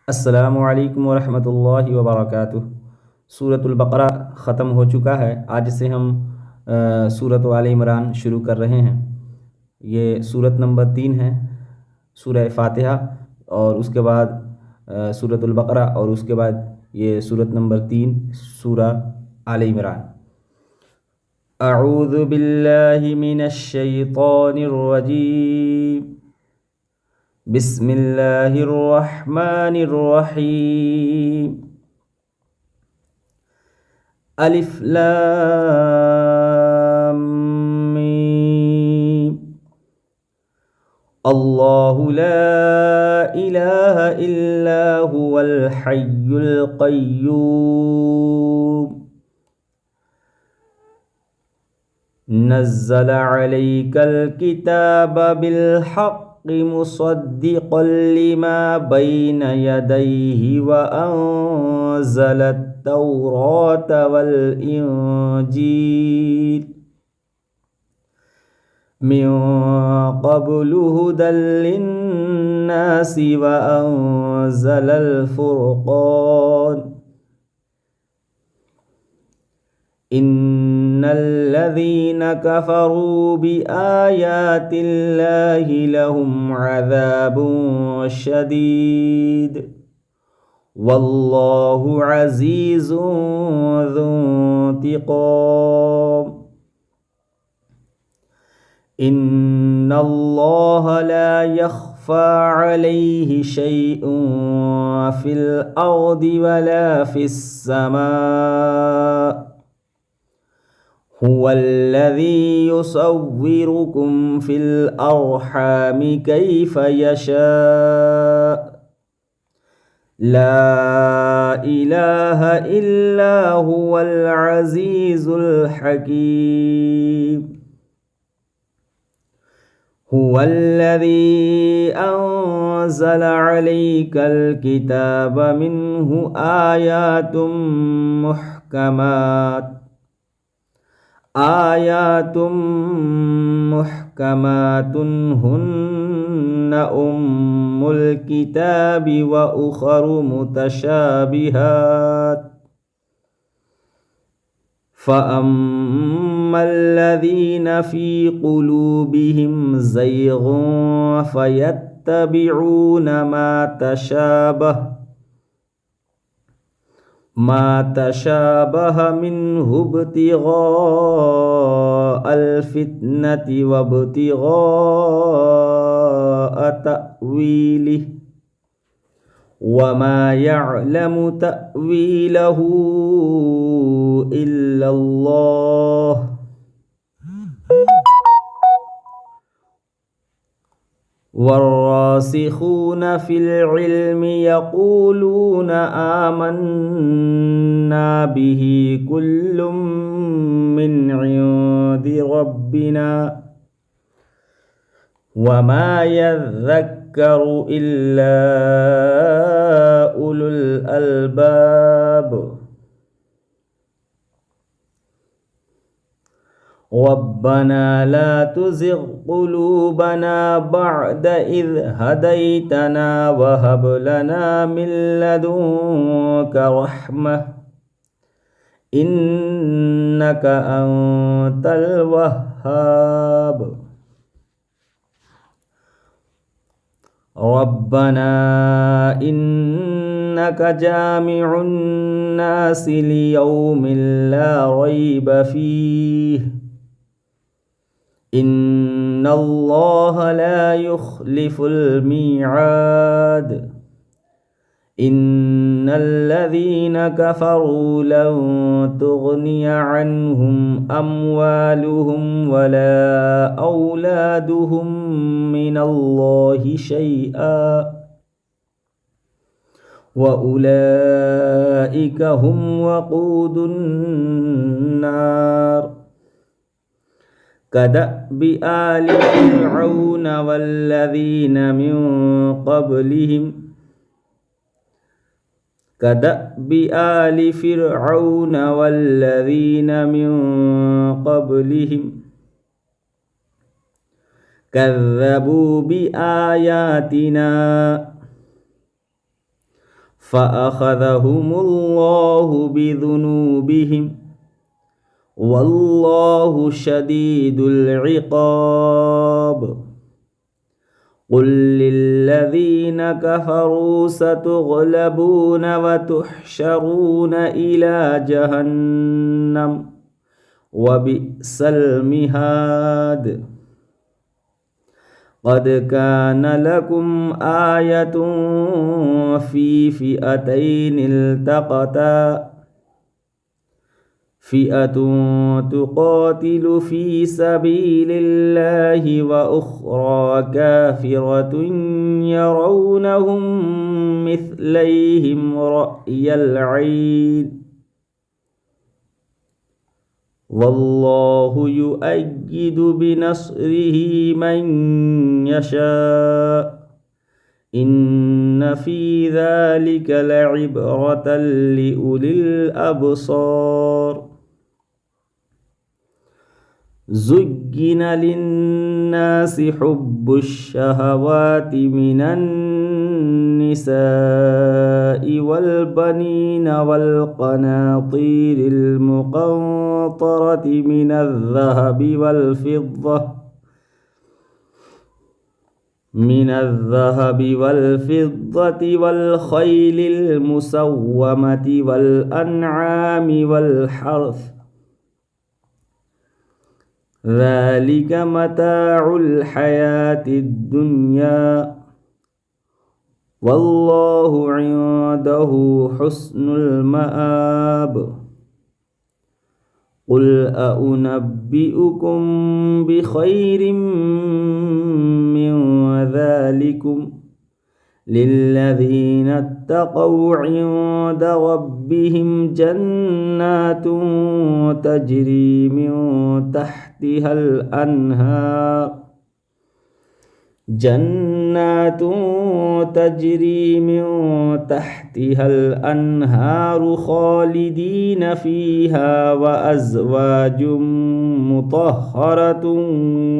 अस्सलामुअलैकुम वरहमतुल्लाहि वबरकातुह। सूरतुल बकरा ख़त्म हो चुका है। आज से हम सूरत आले इमरान शुरू कर रहे हैं। ये सूरत नंबर 3 है, सूरह फ़ातिहा, और उसके बाद सूरतुल बकरा, और उसके बाद ये सूरत नंबर 3 सूरह आले इमरान। अऊज़ु बिल्लाहि मिनश शैतानिर रजीम। बिस्मिल्लाहिर्रहमानिर्रहीम। अलिफ लाम मीम। अल्लाहु ला इलाहा इल्ला हुवल हय्युल क़य्यूम। नज़्ज़ल अलैकल किताब बिल हक़्क़ि मुसद्दिक़ल लिमा बैन यदैहि व अंज़लत तौरात वल इंजील मिन क़ब्लु हुदल लिन्नासि व अंज़लल फ़ुरक़ान। इन्नल्लज़ीना कफ़रू बिआयातिल्लाहि लहुम अज़ाबुन शदीद वल्लाहु अज़ीज़ुन ज़ु इंतिक़ाम। इन्नल्लाह ला यख़फ़ा अलैहि शैउन फ़िल अर्दि वला फ़िस समा। हुवल्लज़ी युसव्विरुकुम फ़िल अर्हाम कैफ़ यशा। ला इलाहा इल्ला हुवल अज़ीज़ुल हकीम। हुवल्लज़ी अंज़ल अलैकल किताब मिन्हु आयातुम मुहकमातुन हुन्ना उम्मुल किताबि व उखरु मुतशाबिहात। फ़अम्मल्लज़ीना फ़ी क़ुलूबिहिम ज़ैग़ुन फ़यत्तबिऊन मा तशाबह मिन्हु इब्तिग़ाअल फ़ित्नति व इब्तिग़ाअ तअवीलिहि वमा यअलमु तअवीलहु इल्लल्लाह। वर्रासिख़ून फ़िल इल्मि यक़ूलून आमन्ना बिही कुल्लुम मिन इंदि रब्बिना वमा यज़्ज़क्करु इल्ला उलुल अलबाब। रब्बना ला तुज़िग़ क़ुलूबना बअद इज़ हदैतना व हब लना मिन लदुनक रहमह इन्नक अंतल वह्हाब। रब्बना इन्नक जामिउन नासि लियौमिन ला रैब फ़ीह इन्नल्लाह ला युख़्लिफ़ुल मीआद। इन्नल्लज़ीना कफ़रू लन तुग़निय अन्हुम अम्वालुहुम वला औलादुहुम मिनल्लाहि शैआ व उलाइका हुम वक़ूदुन नार। कदअबि आलि फ़िरऔन वल्लज़ीना मिन क़ब्लिहिम कदअबि आलि फ़िरऔन वल्लज़ीना मिन क़ब्लिहिम कज़्ज़बू बिआयातिना فأخذهم الله بذنوبهم والله شديد العقاب قل للذين كفروا ستغلبون وتحشرون إلى جهنم وبئس المهاد قد كان لكم آية في فئتين التقتا فئة تقاتل في سبيل الله وأخرى كافرة يرونهم مثليهم رأي العين والله يؤيد بنصره من يشاء إن في ذلك لعبرة لأولي الأبصار زين للناس حب الشهوات من النساء والبنين والقناطير المقنطرة من الذهب والفضة والخيل المسومة والأنعام والحرث ذلك متاع الحياة الدنيا والله عنده حسن المآب قل أنبئكم بخير من ذلكم للذين اتقوا عند ربهم جنات تجري من تحتها الأنهار خالدين فيها وأزواج مطهرة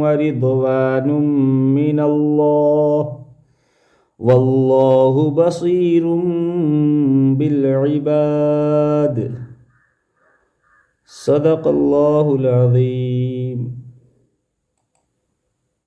ورضوان من الله والله بصير بالعباد صدق الله العظيم.